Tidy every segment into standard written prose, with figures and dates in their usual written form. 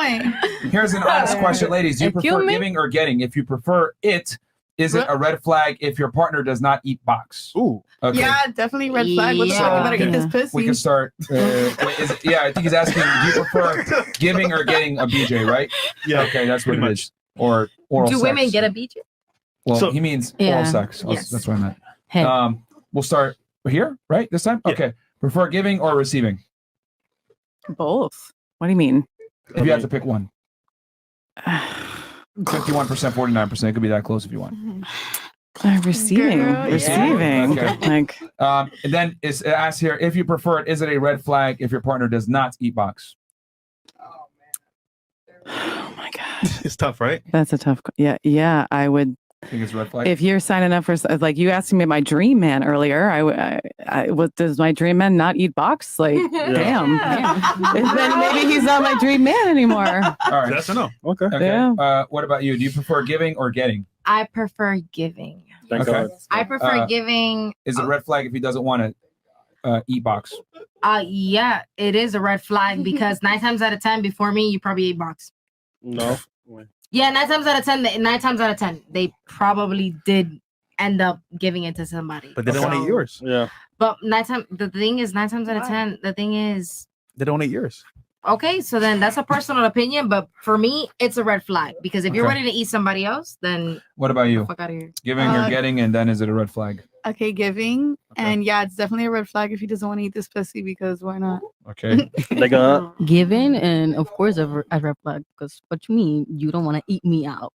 fine. Here's an honest question, ladies. Do you prefer giving or getting? If you prefer it, is it a red flag if your partner does not eat box? Ooh. Okay. Yeah, definitely red flag. What the fuck? You better eat this pussy. We can start. I think he's asking, do you prefer giving or getting a BJ, right? Yeah. Okay, that's what it is. Or oral sex. Do women get a BJ? Well, he means oral sex. Yes. That's what I meant. Hey. We'll start here, right? This time? Yeah. Okay. Prefer giving or receiving? Both. What do you mean? If you have to pick one. 51%, 49%. It could be that close if you want. Receiving. Girl, Receiving. Okay. Like, And then it asks here, if you prefer it, is it a red flag if your partner does not eat box? oh my God. It's tough, right? That's a tough. Yeah. I would. I think it's a red flag. If you're signing up for, like, you asked me my dream man earlier, what does my dream man not eat box? Like, damn. Then maybe he's not my dream man anymore. All right. Yes or no? Okay. Okay. Yeah. What about you? Do you prefer giving or getting? I prefer giving. Thank Okay. God. I prefer giving. Is it a red flag if he doesn't want to eat box? Yeah, it is a red flag because 9 times out of 10, before me, you probably ate box. No. Yeah, 9 times out of 10, 9 times out of 10, they probably did end up giving it to somebody. But they don't want to eat yours. Yeah. But the thing is, 9 times out of 10, the thing is, They don't eat yours. okay, so then that's a personal opinion, but for me, it's a red flag because if you're Okay. ready to eat somebody else, then What about you? fuck out of here. Giving or getting, and then is it a red flag? Okay, giving. Okay. And yeah, it's definitely a red flag if he doesn't want to eat this pussy because why not? Okay. They got Giving and of course a red flag because what you mean you don't want to eat me out.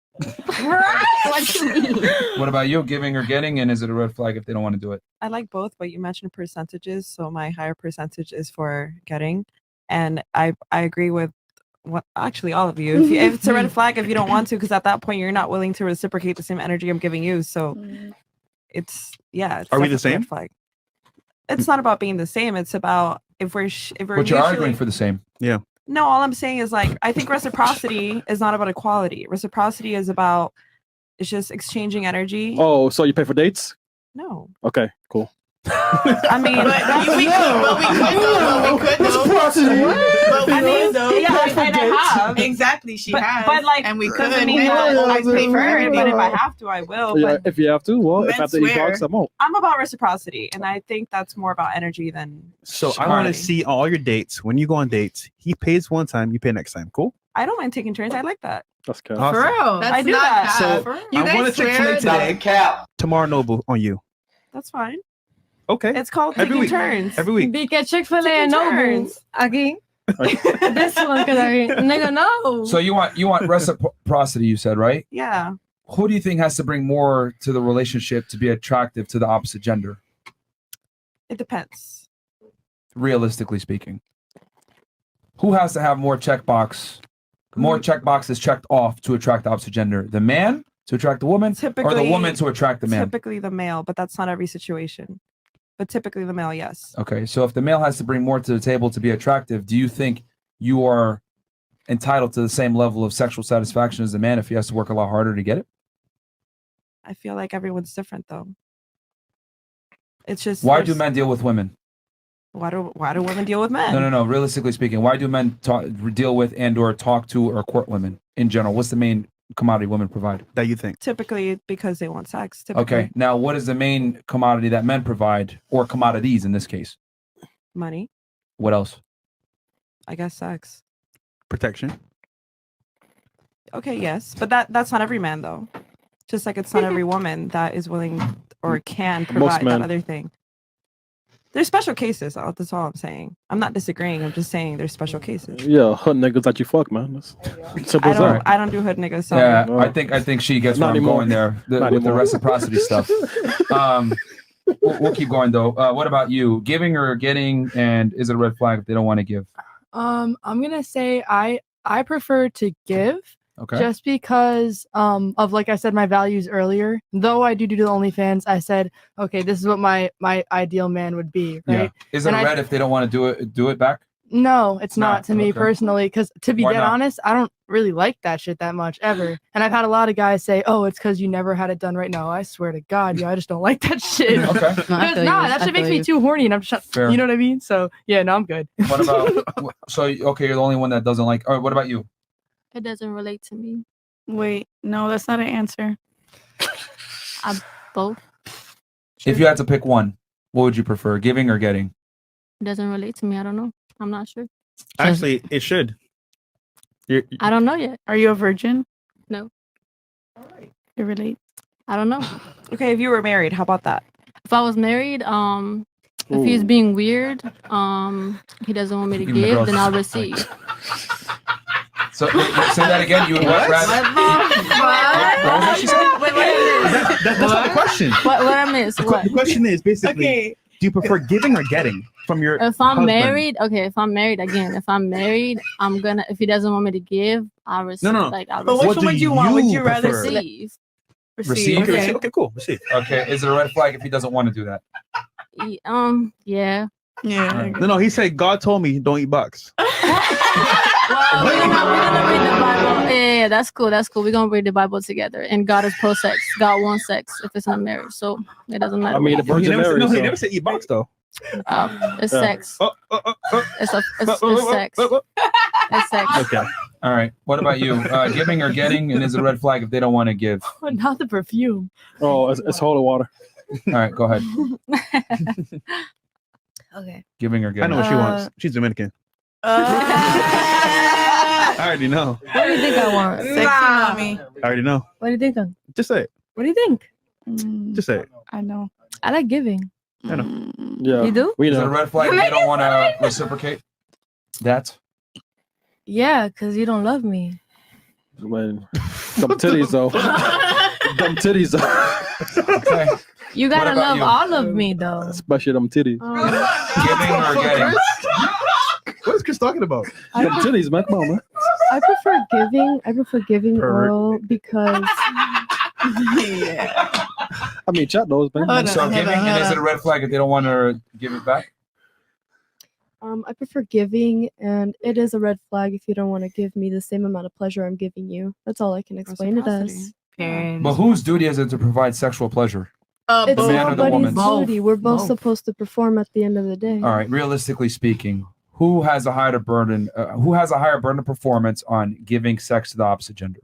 What you mean? What about you? Giving or getting, and is it a red flag if they don't want to do it? I like both, but you mentioned percentages, so my higher percentage is for getting, and I agree with what actually all of you. If it's a red flag if you don't want to, because at that point you're not willing to reciprocate the same energy I'm giving you. So it's It's Are we the definitely a same? red flag. It's not about being the same. It's about if we're But you're mutually- arguing for the same. Yeah. No, all I'm saying is like I think reciprocity is not about equality. Reciprocity is about it's just exchanging energy. Oh, so you pay for dates? No, Okay, cool. I mean, we could though. I mean, I have. Exactly, she has. But like, and we could. doesn't mean that I pay for it. But if I have to, I will. Yeah, But if you have to, well, if I have to eat swear. box, I won't. I'm about reciprocity, and I think that's more about energy than. So I want to Alright. see all your dates. When you go on dates, he pays one time, you pay next time. Cool. I don't mind taking turns. I like that. That's kind Awesome. For real. That's I do not that. cap. So You I guys want to swear Chick-fil-A today. Tomorrow Noble on you. That's fine. Okay. It's called Every taking week. turns. Every week. Because Chick-fil-A Taking and Noble turns. aquí. This one because nigga no. So you want reciprocity, you said, right? Yeah. Who do you think has to bring more to the relationship to be attractive to the opposite gender, It depends. realistically speaking? Who has to have more check boxes checked off to attract the opposite gender? The man to attract the woman, or the Typically- woman to attract the man? Typically the male, but that's not every situation. But typically the male, yes. Okay, so if the male has to bring more to the table to be attractive, do you think you are entitled to the same level of sexual satisfaction as the man if he has to work a lot harder to get it? I feel like everyone's different though. It's just Why do there's- men deal with women? why do women deal with men? No. Realistically speaking, why do men deal with and or talk to or court women in general? What's the main commodity women provide? That you think? Typically because they want sex. Typically. Okay, now what is the main commodity that men provide, or commodities in this case? Money. What else? I guess sex. Protection. Okay, yes, but that's not every man though. Just like it's not every woman that is willing or can provide that men. other thing. There's special cases. That's all I'm saying. I'm not disagreeing. I'm just saying there's special cases. Yeah, hood niggas that you fuck, man. That's simple as that. I don't do hood niggas. So Yeah, No. I think she gets Not where I'm anymore. going there Not with the anymore. reciprocity stuff. We'll keep going though. What about you? Giving or getting, and is it a red flag if they don't want to give? I'm gonna say I prefer to give Okay. just because of, like I said, my values earlier. Though I do the OnlyFans, I said, okay, this is what my ideal man would be, right? Yeah. Is it And a red if they don't want to do it back? No, it's not? not to me Okay. personally, because to be Why dead not? honest, I don't really like that shit that much ever. And I've had a lot of guys say, oh, it's because you never had it done right. No, I swear to God, yo, I just don't like that shit. Okay. No, I Because, feel you. nah, that I shit makes feel me you. too horny, and I'm just, Fair. you know what I mean? So yeah, no, I'm good. What about? So okay, you're the only one that doesn't like. All right. What about you? It doesn't relate to me. Wait, no, that's not an answer. Both. If you had to pick one, what would you prefer, giving or getting? It doesn't relate to me. I don't know. I'm not sure. Actually, it should. I don't know yet. Are you a virgin? No. It relates. I don't know. Okay, if you were married, how about that? If I was married, if he's being weird, he doesn't want me to Even the give, girls then I'll just- receive. So say that again. You would what, rather? What was that she said? That's not the question. What I missed? The question is basically, do you prefer giving or getting from your If I'm husband? married, okay. If I'm married again, if I'm married, I'm gonna. If he doesn't want me to give, I'll receive. No. Like, I'll But receive. which one would you want? Would you rather prefer? receive? Receive. Okay. Okay, cool. Receive. Okay. Is it a red flag if he doesn't want to do that? Yeah. Yeah. No. He said God told me don't eat bugs. Well, we're gonna read the Bible. Yeah, that's cool. That's cool. We're gonna read the Bible together. And God is pro-sex. God wants sex if it's not marriage. So it doesn't matter. I mean, the He Virgin never said, Mary. he so- never said eat bugs though. It's Yeah. sex. It's sex. It's sex. Okay. All right. What about you? Giving or getting, and is it a red flag if they don't want to give? Not the perfume. Oh, it's holy water. All right. Go ahead. Okay. Giving or I getting? know what she wants. She's Dominican. I already know. What do you think I want? Sexy mommy. I already know. What do you think? Just say it. What do you think? Just say it. I know. I like giving. I know. Yeah. You do? We Is it a know. red flag if they don't want to reciprocate? That? Yeah, because you don't love me. Man, dumb titties though. Dumb titties though. Okay. You What gotta about love you? all of me though. Especially them titties. Giving or getting? What is Chris talking about? Them titties, man. Come on, man. I prefer giving. I prefer giving Pervert. oral because I mean, chat those, man. Hold So on, hold giving, on, and hold is it on. a red flag if they don't want to give it back? I prefer giving, and it is a red flag if you don't want to give me the same amount of pleasure I'm giving you. That's all I can explain it as. But whose duty is it to provide sexual pleasure? It's the man or the nobody's woman? duty. We're both Both. supposed to perform at the end of the day. All right. Realistically speaking, who has a higher burden? Who has a higher burden of performance on giving sex to the opposite gender?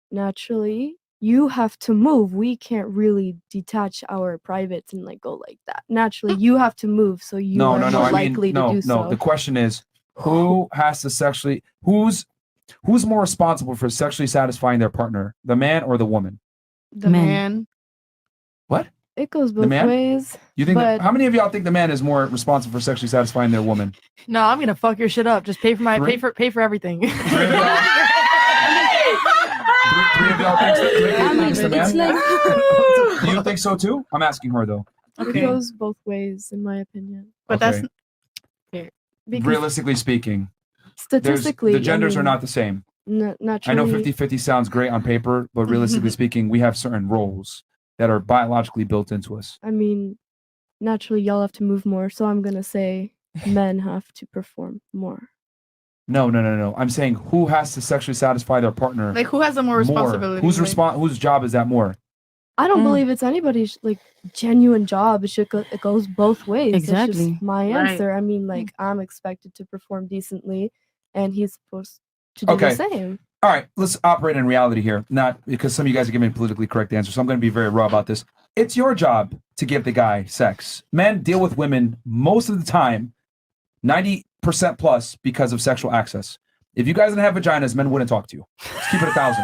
Naturally, you have to move. We can't really detach our privates and like go like that. Naturally, you have to move, so you No, are no, no. more I mean, likely no, to no. do so. The question is, who has to sexually? Who's more responsible for sexually satisfying their partner, the man or the woman? The Men. man. What? It goes both man? ways. You think? But- How many of y'all think the man is more responsible for sexually satisfying their woman? No, I'm gonna fuck your shit up. Just pay for my Three? pay for everything. Three of y'all, three of y'all think it's the man? Do you think so too? I'm asking her though. It goes both ways, in my opinion. But that's Because Realistically speaking, statistically, the genders I are mean, not the same. naturally, I know 50-50 sounds great on paper, but realistically speaking, we have certain roles that are biologically built into us. I mean, naturally, y'all have to move more. So I'm gonna say men have to perform more. No. I'm saying who has to sexually satisfy their partner like who has the more responsibility? Whose job is that more? I don't believe it's anybody's like genuine job. It goes both ways. That's Exactly. just my Right. answer. I mean, like I'm expected to perform decently, and he's supposed to do Okay. the same. All right, let's operate in reality here. Not because some of you guys are giving me a politically correct answer, so I'm going to be very raw about this. It's your job to give the guy sex. Men deal with women most of the time, 90% plus, because of sexual access. If you guys didn't have vaginas, men wouldn't talk to you. Just keep it 1,000.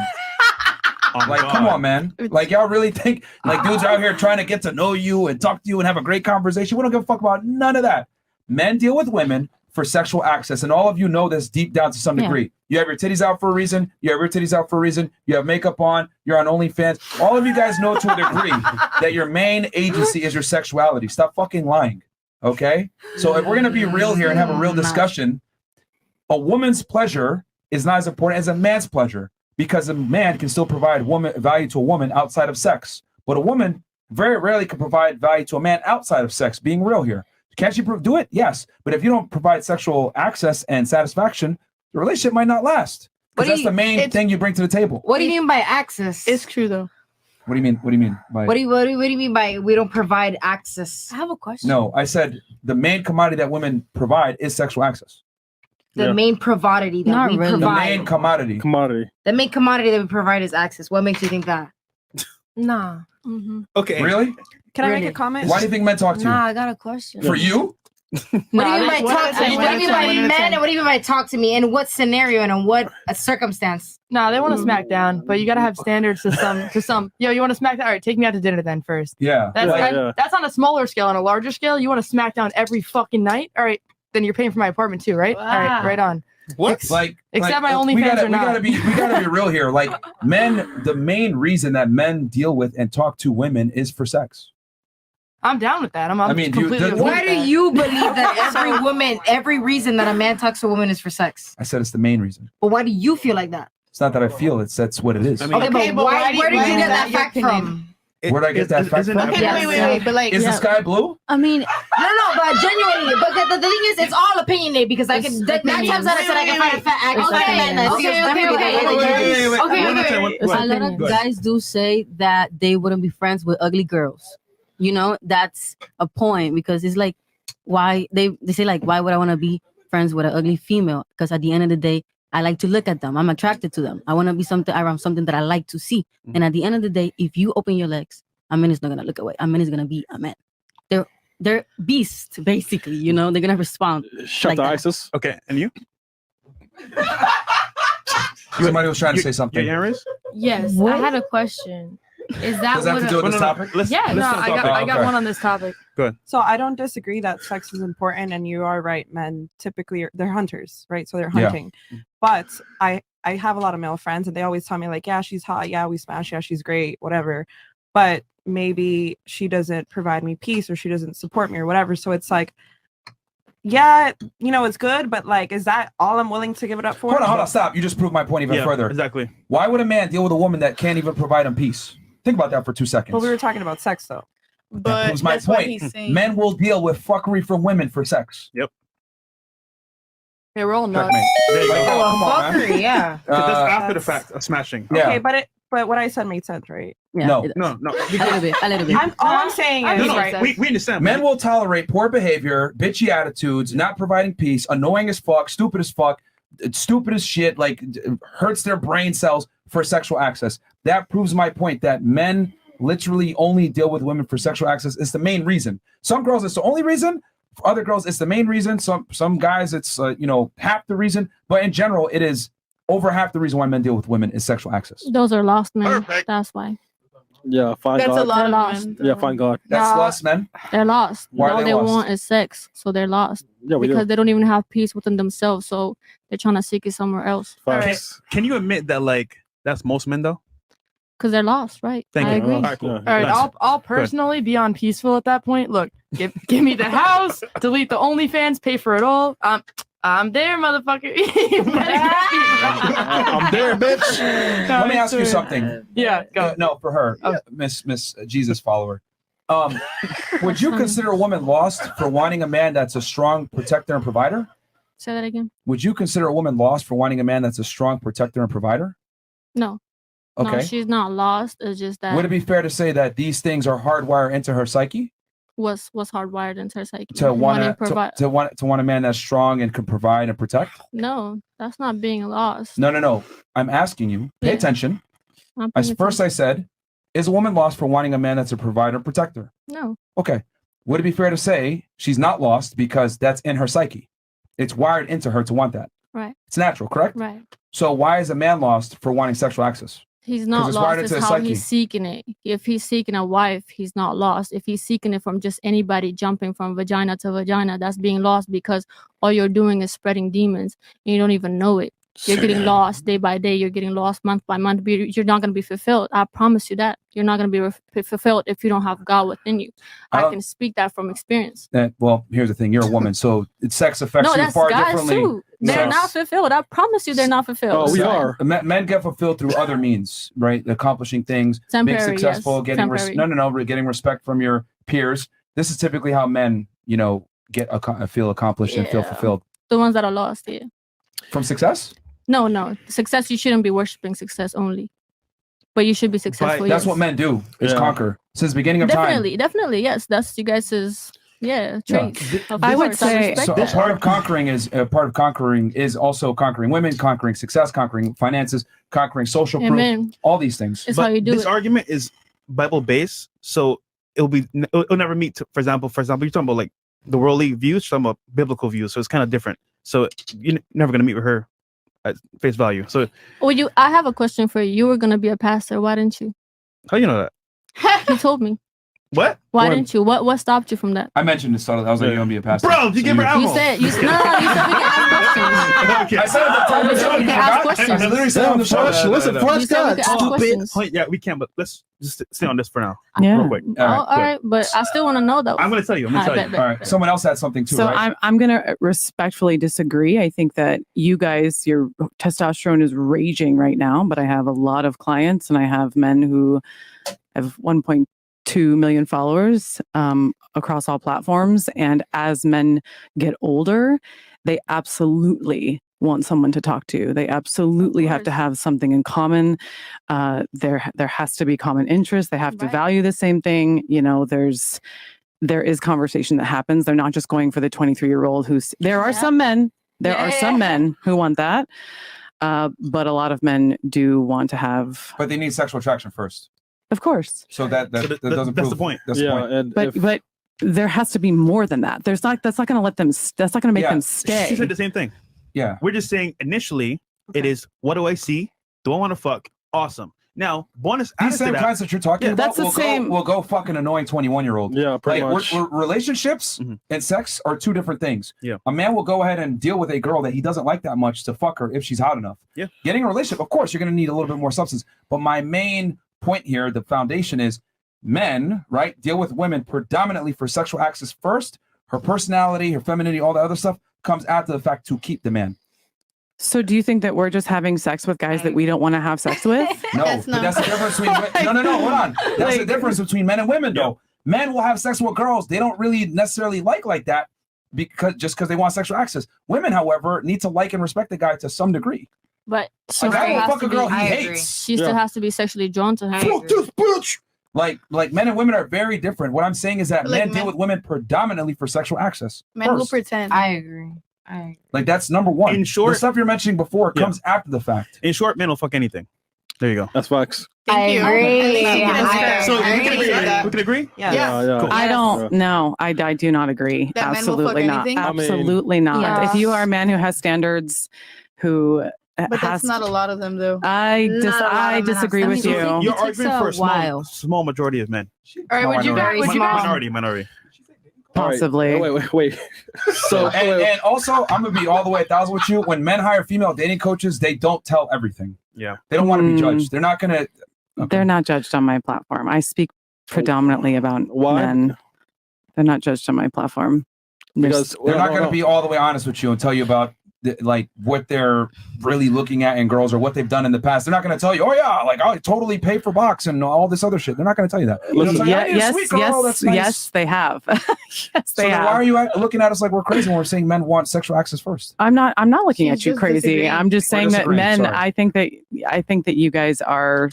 Like, come on, man. Like, y'all really think like dudes are out here trying to get to know you and talk to you and have a great conversation? We don't give a fuck about none of that. Men deal with women for sexual access, and all of you know this deep down to some degree. You have your titties out for a reason. You have your titties out for a reason. You have makeup on. You're on OnlyFans. All of you guys know to a degree that your main agency is your sexuality. Stop fucking lying, okay? So if we're gonna be real here and have a real discussion, a woman's pleasure is not as important as a man's pleasure, because a man can still provide value to a woman outside of sex, but a woman very rarely can provide value to a man outside of sex. Being real here, can she do it? Yes, but if you don't provide sexual access and satisfaction, the relationship might not last. What Because do that's you- the main thing you bring to the table. What do you mean by access? It's true though. What do you mean? What do you mean by? What do you mean by we don't provide access? I have a question. No, I said the main commodity that women provide is sexual access. the main commodity that Not we really. The provide. main commodity. Commodity. The main commodity that we provide is access. What makes you think that? Nah. Okay. Really? Can I make Really? a comment? Why do you think men talk to you? Nah, I got a question. For you? What do you mean by talk to me? What do you mean by men? And what do you mean by talk to me? In what scenario and in what circumstance? Nah, they want to smack down, but you gotta have standards to some. Yo, you want to smack down? All right, take me out to dinner then first. Yeah. That's on a smaller scale. On a larger scale, you want to smack down every fucking night. All right, then you're paying for my apartment too, right? All right, right on. What? Like, Except my we OnlyFans gotta, are not. we gotta be real here. Like, men, the main reason that men deal with and talk to women is for sex. I'm down with that. I'm I mean, completely. okay Why with do that. you believe that every reason that a man talks to a woman is for sex? I said it's the main reason. But why do you feel like that? It's not that I feel that's what it is. I mean, Okay, but where did you get that fact from? Where'd I get that fact from? Wait, but like, Is the sky blue? I mean, No, but genuinely, but the thing is, it's all opinionated because I can 9 times out of 10 I can find a fact. I can find a man that feels differently than others. a lot of guys do say that they wouldn't be friends with ugly girls. You know, that's a point because it's like, why they say like, why would I want to be friends with an ugly female? Because at the end of the day, I like to look at them. I'm attracted to them. I want to be around something that I like to see. And at the end of the day, if you open your legs, a man is not gonna look away. A man is gonna be a man. They're beasts, basically. You know, they're gonna respond. Shut like the that. ISIS. Okay, and you? Somebody was trying to say something. Yeah, Aris? Yes, I had a question. Is that Does that have to do with this topic? Yeah, no, I got one on this topic. Good. So I don't disagree that sex is important, and you are right. Men typically they're hunters, right? So they're Yeah. hunting. But I have a lot of male friends, and they always tell me like, yeah, she's hot, yeah, we smash, yeah, she's great, whatever. But maybe she doesn't provide me peace, or she doesn't support me, or whatever. So it's like, yeah, you know, it's good, but like, is that all I'm willing to give it up for? Hold on, stop. You just proved my point even Yeah, further. exactly. Why would a man deal with a woman that can't even provide him peace? Think about that for 2 seconds. But we were talking about sex, though. That But proves my that's what point. he's saying. Men will deal with fuckery from women for sex. Yep. Hey, we're all nuts. Checkmate. There you go. Oh, come on, man. Fuckery, yeah. That's after the That's- fact of smashing. Yeah. Okay, but what I said made sense, right? Yeah, No. No. a little bit. All I'm saying I is, mean, No, right? we understand. Men will tolerate poor behavior, bitchy attitudes, not providing peace, annoying as fuck, stupid as shit, like hurts their brain cells for sexual access. That proves my point that men literally only deal with women for sexual access. It's the main reason. Some girls, it's the only reason. For other girls, it's the main reason. Some guys, it's half the reason. But in general, it is over half the reason why men deal with women is sexual access. Those are lost men. That's why. Yeah, find That's a God. lot They're of lost. men. Yeah, find God. That's lust, men. They're lost. Why are All they they lost? want is sex, so they're lost Yeah, we because do. they don't even have peace within themselves. So they're trying to seek it somewhere else Facts. Can you admit that like that's most men though? because they're lost, right? Thank I you. agree. All right, cool. Yeah. All right, Nice. I'll personally be on peaceful at that point. Look, give me the house, delete the OnlyFans, pay for it all. I'm there, motherfucker. You better I'm there, bitch. Let me ask you something. Yeah, go. No, for her, Miss Jesus follower. Would you consider a woman lost for wanting a man that's a strong protector and provider? Say that again. Would you consider a woman lost for wanting a man that's a strong protector and provider? No. Okay. No, she's not lost. It's just that Would it be fair to say that these things are hardwired into her psyche was hardwired into her psyche. to want Wanting to provide. want a man that's strong and can provide and protect? No, that's not being lost. No. I'm asking you. Pay Yeah. attention. I'm As paying first I said, is a woman lost for wanting a man that's a provider and protector? No. Okay. Would it be fair to say she's not lost because that's in her psyche? It's wired into her to want that. Right. It's natural, correct? Right. So why is a man lost for wanting sexual access? He's not it's wired lost. It's into his how psyche. he's seeking it. If he's seeking a wife, he's not lost. If he's seeking it from just anybody jumping from vagina to vagina, that's being lost because all you're doing is spreading demons and you don't even know it. You're getting lost day by day. You're getting lost month by month. You're not going to be fulfilled. I promise you that. You're not going to be fulfilled if you don't have God within you. I can speak that from experience. Well, here's the thing. You're a woman, so sex affects No, you that's far guys differently. too. They're So- not fulfilled. I promise you they're not fulfilled. Oh, we are. Men get fulfilled through other means, right? Accomplishing things, being Temporary, successful, yes. getting Temporary. getting respect from your peers. This is typically how men, feel accomplished and feel Yeah. fulfilled The ones that are lost, yeah. from success. No. Success, you shouldn't be worshiping success only. But you should be successful. That's yes. what men do is Yeah. conquer since the beginning of time. Definitely, yes. That's you guys' Yeah, traits. Of I would course, say- respect So a that. part of conquering is also conquering women, conquering success, conquering finances, conquering social proof, Amen. all these things. It's how you do this it. argument is Bible based, so it'll never meet. For example, you're talking about like the worldly views, you're talking about biblical views, so it's kind of different. So you're never gonna meet with her at face value. So Well, I have a question for you. You were gonna be a pastor. Why didn't you? how you know that? You told me. What? Why didn't you? What stopped you from that? I mentioned this. I was like, you're gonna be a pastor. Bro, you gave her You ammo. said you said we can ask questions. Okay. I said at the time. You said we can ask questions. I literally said on the show. Flush, listen, no. flush You said we God. could ask Stupid. questions. Yeah, we can, but let's just stay on this for now. Yeah. Real quick. Oh, all right, but I still want to know though. I'm gonna tell you. I'm gonna All tell right, you. bet, All right. Someone else had something too, So right? I'm going to respectfully disagree. I think that you guys, your testosterone is raging right now, but I have a lot of clients and I have men who have 1.2 million followers across all platforms. And as men get older, they absolutely want someone to talk to. They absolutely have to course. have something in common. There has to be common interest. They have to Right. value the same thing. You know, there is conversation that happens. They're not just going for the 23-year-old who's there are Yeah. some men. There are some men who want that. But a lot of men do want to have, But they need sexual attraction first. of course. So that So doesn't that's prove the point. That's the Yeah, point. and But there has to be more than that. That's not going to let them. That's not going to make Yeah. them She stay. said the same thing. Yeah. We're just saying initially it is what do I see? Do I want to fuck? Awesome. Now, bonus These added to same that. kinds that you're talking Yeah, about that's the will same- go fucking annoying 21-year-old. yeah, pretty Like much. relationships Mhm. and sex are two different things. Yeah. A man will go ahead and deal with a girl that he doesn't like that much to fuck her if she's hot enough. Yeah. Getting a relationship, of course, you're going to need a little bit more substance. But my main point here, the foundation is men, right, deal with women predominantly for sexual access first. Her personality, her femininity, all the other stuff comes after the fact to keep the man. So do you think that we're just having sex with guys that we don't want to have sex with? No, That's but not- that's the difference between no, hold on. That's the Like- difference between men and women, though. Men will have sex with girls they don't really necessarily like that because they want sexual access. Women, however, need to like and respect the guy to some degree. But A guy will fuck a girl he I agree. hates. she still Yeah. has to be sexually drawn to her. Fuck this bitch. Like men and women are very different. What I'm saying is that Like men deal men- with women predominantly for sexual access. Men will first. pretend. I agree. Like that's number one. In short- the stuff you're mentioning before Yeah. comes after the fact. In short, men will fuck anything. There you go. That's facts. Thank you. agree. I So agree. we can agree. that. We can agree. Yeah. Yeah. Cool. I don't. No, I do not agree. That men will fuck Absolutely not. anything? I mean, Absolutely not. Yeah. If you are a man who has standards, who But has, that's not a lot of them, though. I Not a lot of men disagree have with sex. you. It You're takes arguing a for a while. small majority of men. All right, would you Minority. guys? Minority. All right. Possibly. Wait. So And also, I'm gonna be all the way 1,000 with you. When men hire female dating coaches, they don't tell everything. Yeah. They don't want to be Mm. judged. They're not gonna. They're not judged on my platform. I speak predominantly about Why? men. They're not judged on my platform. There's- because They're not going to be all the way honest with you and tell you about like what they're really looking at in girls or what they've done in the past. They're not going to tell you, oh yeah, like I totally pay for box and all this other shit. They're not going to tell you that. They'll tell you, "I need a sweet girl that's nice." yes, they have. yes, So they then have. why are you looking at us like we're crazy when we're saying men want sexual access first? I'm not looking She's at you just crazy. disagreeing. I'm just We're saying that disagreeing, men, sorry. I think that you guys are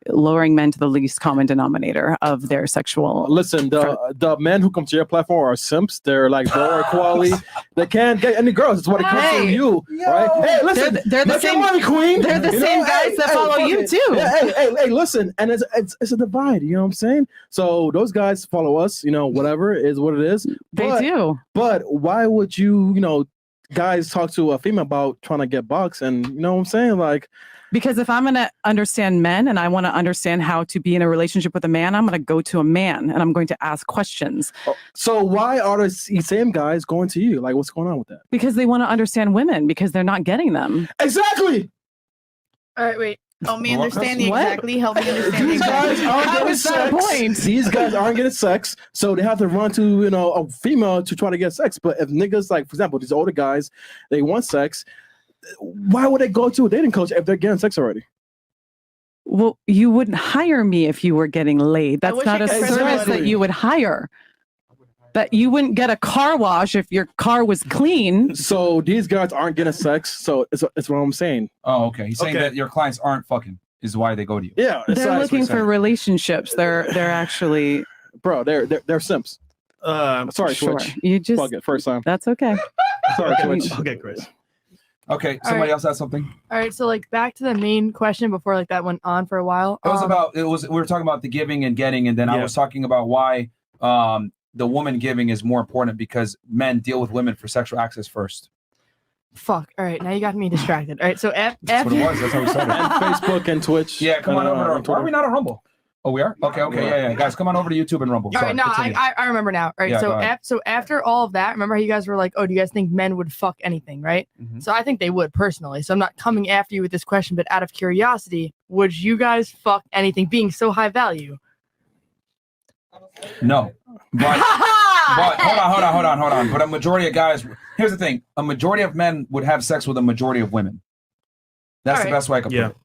lowering men to the least common denominator of their sexual. Listen, the men who come to your platform are simps. They're like lower quality. They can't get any girls. That's what it comes from Hey. you, right? Hey, listen, They're the make your same money, queen. They're the You same know, guys that follow fuck you it. too. Yeah, hey, listen, and it's a divide. You know what I'm saying? So those guys follow us. You know, whatever is what it is. They But- do. But why would you guys talk to a female about trying to get bucks? And you know what I'm saying? Like, Because if I'm going to understand men and I want to understand how to be in a relationship with a man, I'm going to go to a man and I'm going to ask questions so why are the same guys going to you? Like, what's going on with that? because they want to understand women because they're not getting them. Exactly. All right, wait. Help me What? understand What? exactly. Help me understand These guys exactly. aren't How getting is that a sex. point? These guys aren't getting sex, so they have to run to a female to try to get sex. But if niggas, like for example, these older guys, they want sex, why would they go to a dating coach if they're getting sex already? Well, you wouldn't hire me if you were getting laid. That's wish not I a could service that Exactly. you would hire. That you wouldn't get a car wash if your car was clean. So these guys aren't getting sex. So it's what I'm saying. Oh, okay. He's saying Okay. that your clients aren't fucking is why they go to you. Yeah, it's They're like- looking what I'm for relationships. They're actually bro. They're simps. Sorry, Sure. Twitch. You just Fuck it, first time. that's okay. Sorry, Twitch. Okay, Chris. Okay, somebody else has something. All right, so like back to the main question before like that went on for a while. We were talking about the giving and getting, and then I was talking about why the woman giving is more important because men deal with women for sexual access first. Fuck. All right, now you got me distracted. All right, so That's what it was. That's how we started. And Facebook and Twitch. Yeah, come on over. and Why are we not on Rumble? Oh, we are? Okay, yeah. Guys, come on over to YouTube and Rumble. All right, Sorry, no, continue. I remember now. All right, Yeah, so go ahead. after all of that, remember how you guys were like, oh, do you guys think men would fuck anything, right? Mhm. So I think they would personally. So I'm not coming after you with this question, but out of curiosity, would you guys fuck anything being so high value? No. But hold on. But a majority of guys, here's the thing: a majority of men would have sex with a majority of women. That's All the right. best way I can put it.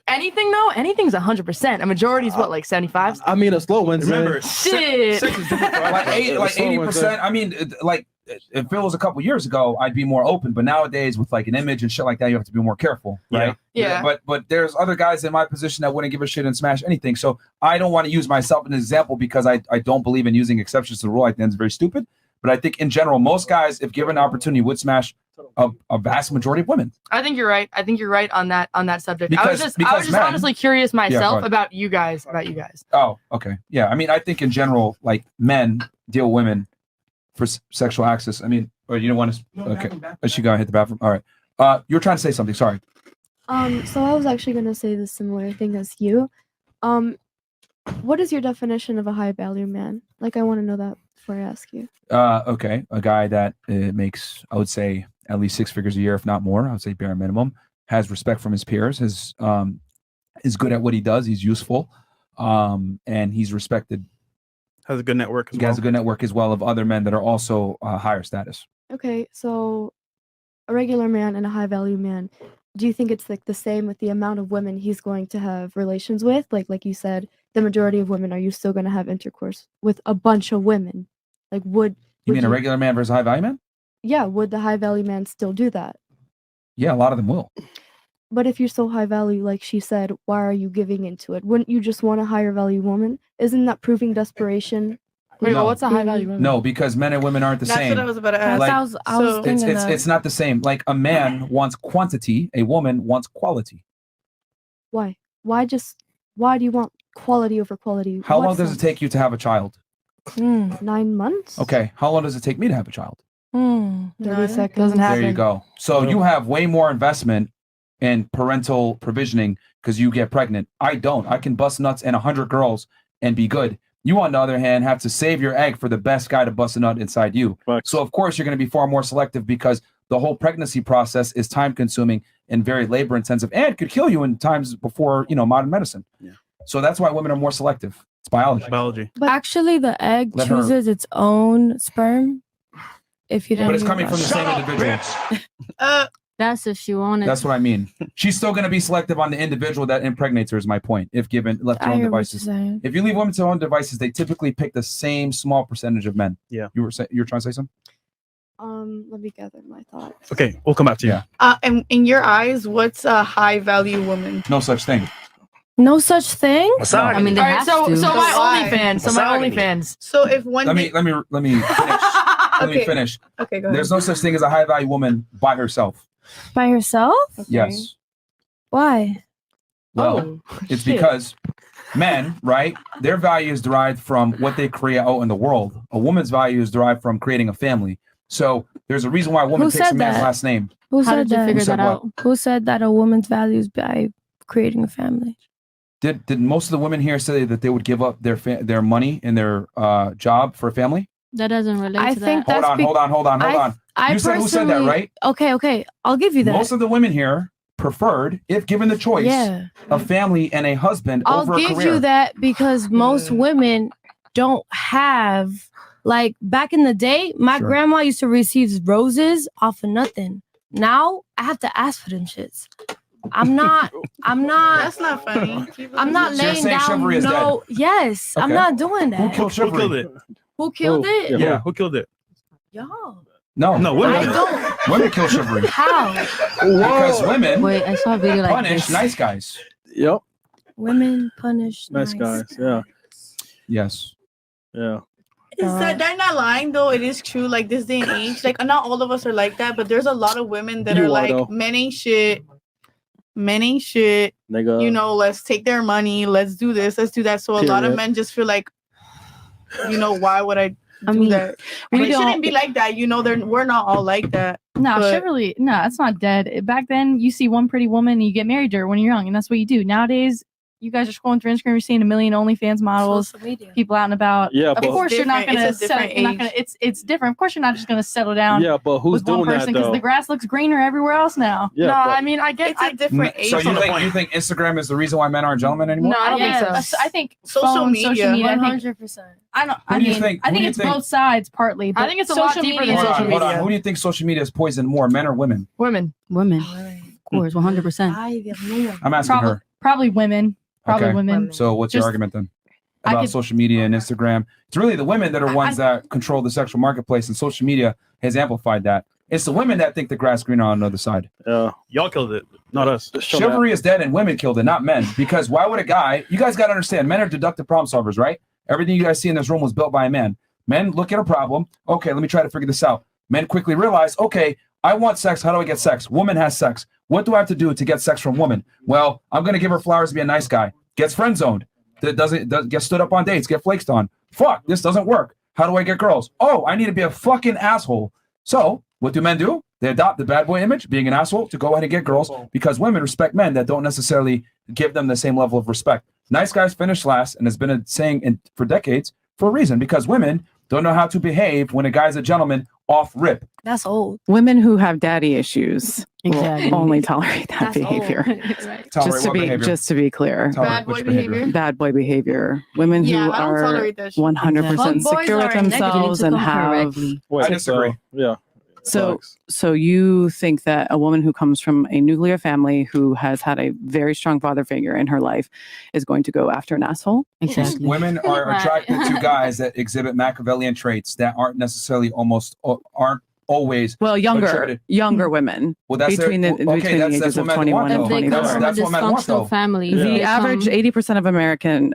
Anything though? Anything's 100%. A majority is what, like 75? I mean, a slow Wednesday. Remember, Shit. sex is different. Like 80%. I mean, if it was a couple years ago, I'd be more open. But nowadays, with like an image and shit like that, you have to be more careful, right? Yeah. But there's other guys in my position that wouldn't give a shit and smash anything. So I don't want to use myself as an example because I don't believe in using exceptions to the rule. I think it's very stupid. But I think in general, most guys, if given an opportunity, would smash a vast majority of women. I think you're right. I think you're right on that subject. I was Because just men- honestly curious myself ahead. about you guys. Oh, okay. Yeah. I mean, I think in general, like men deal with women for sexual access. I mean, or you don't want to. Okay. She go hit the bathroom. All right. You're trying to say something. Sorry. So I was actually gonna say the similar thing as you. What is your definition of a high value man? Like, I want to know that before I ask you. Okay. A guy that makes, I would say, at least 6 figures a year, if not more. I would say bare minimum. Has respect from his peers. Is good at what he does. He's useful. And he's respected. Has a good network as He well. has a good network as well of other men that are also higher status. Okay, so a regular man and a high value man. Do you think it's like the same with the amount of women he's going to have relations with? Like you said, the majority of women. Are you still going to have intercourse with a bunch of women? Like, would You mean a regular man versus a high value man? Yeah, would the high value man still do that? Yeah, a lot of them will. But if you're so high value, like she said, why are you giving into it? Wouldn't you just want a higher value woman? Isn't that proving desperation? Wait, No. well, what's a high value woman? No, because men and women aren't the That's same. what I was about to ask. Like, I was so- thinking it's not the same. Like a man wants quantity, a woman wants quality. Why? Why do you want quality over quality? How What long does it sense? take you to have a child? 9 months? Okay. How long does it take me to have a child? 30 No, seconds. doesn't happen. There you go. So you have way more investment in parental provisioning because you get pregnant. I don't. I can bust nuts in 100 girls and be good. You, on the other hand, have to save your egg for the best guy to bust a nut inside you. So of course you're going to be far more selective because the whole pregnancy process is time consuming and very labor intensive and could kill you in times before, modern medicine. Yeah. So that's why women are more selective. It's biology. But actually, the egg Let her- chooses its own sperm. If you didn't, But it's know coming from the that. same individual. That's if she wanted. That's what I mean. She's still going to be selective on the individual that impregnates her, is my point. If given left to I her own hear what you're devices, saying. if you leave women to their own devices, they typically pick the same small percentage of men. Yeah. You were trying to say something? Let me gather my thoughts. Okay, we'll come back to you. Yeah. And in your eyes, what's a high value woman? No such thing. No such thing. Misogyny. I mean, they All right, have so to. my Why? OnlyFans. So my Misogyny. OnlyFans. So if one Let me finish. Let me Okay. finish. Okay, go ahead. There's no such thing as a high value woman by herself. By herself? Yes. Why? Well, it's shit. because men, right? Their value is derived from what they create out in the world. A woman's value is derived from creating a family. So there's a reason why a woman Who takes a said man's that? last name. Who How said did you that? figure Who said that what? out? Who said that a woman's value is by creating a family? Did most of the women here say that they would give up their money and their job for a family? That doesn't relate I to think that. Hold on. I You said who said that, personally- right? Okay, I'll give you that. Most of the women here preferred, if given the choice, Yeah. a family and a husband I'll over a give career. you that because most women don't have, like, back in the day, my Sure. grandma used to receive roses off of nothing. Now I have to ask for them shits. I'm not That's not funny. I'm not So you're laying saying down chivalry is no yes, I'm Okay. not doing that. Who killed Who chivalry? killed it? Who killed Oh, it? Yeah, who killed it? Y'all. No, No, I women. don't Women kill chivalry how? because women Wait, I saw a video like punish this. nice guys. Women punish Nice guys. Yeah. Yes. Yeah. They're not lying though. It is true. Like this day and age, like not all of us are like that, but there's a lot of women that You are are, like, though. men ain't shit. Men ain't shit. Nigga. You know, let's take their money. Let's do this. Let's do that. So a lot of Period. men just feel like, you know, why would I do mean, that? we And it don't- shouldn't be like that. You know, we're not all like that. No, But- chivalry. No, it's not dead. Back then, you see one pretty woman and you get married to her when you're young, and that's what you do. Nowadays, you guys are scrolling through Instagram, you're seeing a million OnlyFans models, people out and about. Yeah, Of but course, you're not different. gonna It's a settle. different You're not gonna. It's different. Of course, you're not just gonna settle down. yeah, but who's with one doing that person because though? the grass looks greener everywhere else now. Yeah, no, but- I mean, I get It's a different age. So the you think Instagram is the reason why men aren't gentlemen anymore? No, I don't think so. Yes. I think Social phone, media. social media. I think 100%. I don't. Who I do you mean, think- I who do think you it's think- both sides partly. But I think it's a lot social deeper media. than Hold social on, hold on. media. Who do you think social media has poisoned more, men or women? Women. Women, of course, 100%. I'm asking Probably, her. probably women. Probably Okay. women. So what's your Just- argument then? I About could- social media and Instagram. It's really the women that are ones that control the sexual marketplace, and social media has amplified that. It's the women that think the grass greener on the other side. Yeah. Y'all killed it, not us. Chivalry is dead and women killed it, not men. Because why would a guy, you guys got to understand, men are deductive problem solvers, right? Everything you guys see in this room was built by a man. Men look at a problem. Okay, let me try to figure this out. Men quickly realize, okay, I want sex. How do I get sex? Woman has sex. What do I have to do to get sex from woman? Well, I'm going to give her flowers to be a nice guy. Gets friend zoned. That doesn't get stood up on dates, get flaked on. Fuck, this doesn't work. How do I get girls? Oh, I need to be a fucking asshole. So what do men do? They adopt the bad boy image, being an asshole, to go ahead and get girls because women respect men that don't necessarily give them the same level of respect. Nice guys finish last, and it's been a saying for decades for a reason, because women don't know how to behave when a guy's a gentleman off rip. That's old. Women who have daddy issues Exactly. will only tolerate that That's behavior. Right. Tolerate what behavior? Just to be clear, Tolerate Bad boy which behavior. bad boy behavior. Women Yeah, who I don't are tolerate that shit. 100% Fuck boys secure with are negative themselves to and them have. correctly. I disagree. Yeah. So, Facts. so you think that a woman who comes from a nuclear family who has had a very strong father figure in her life is going to go after an asshole? Exactly. Women are Right. attracted to guys that exhibit Machiavellian traits that aren't necessarily aren't always. Well, younger Attributed. women. Well, that's Between the- okay. between the That's ages what of men 21 want, and though. If they come That's, from a that's what men want, though. dysfunctional family, The they average come- 80% of American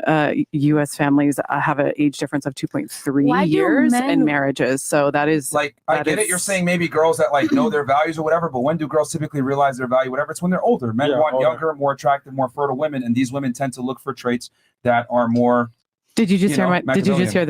U.S. families have an age difference of 2.3 Why do years men- in marriages. So that is Like, I that get it. is- You're saying maybe girls that like know their values or whatever, but when do girls typically realize their value? Whatever. It's when they're older. Men Yeah, want older. younger, more attractive, more fertile women, and these women tend to look for traits that are more. Did you just you hear know, my? Did you just Machiavellian. hear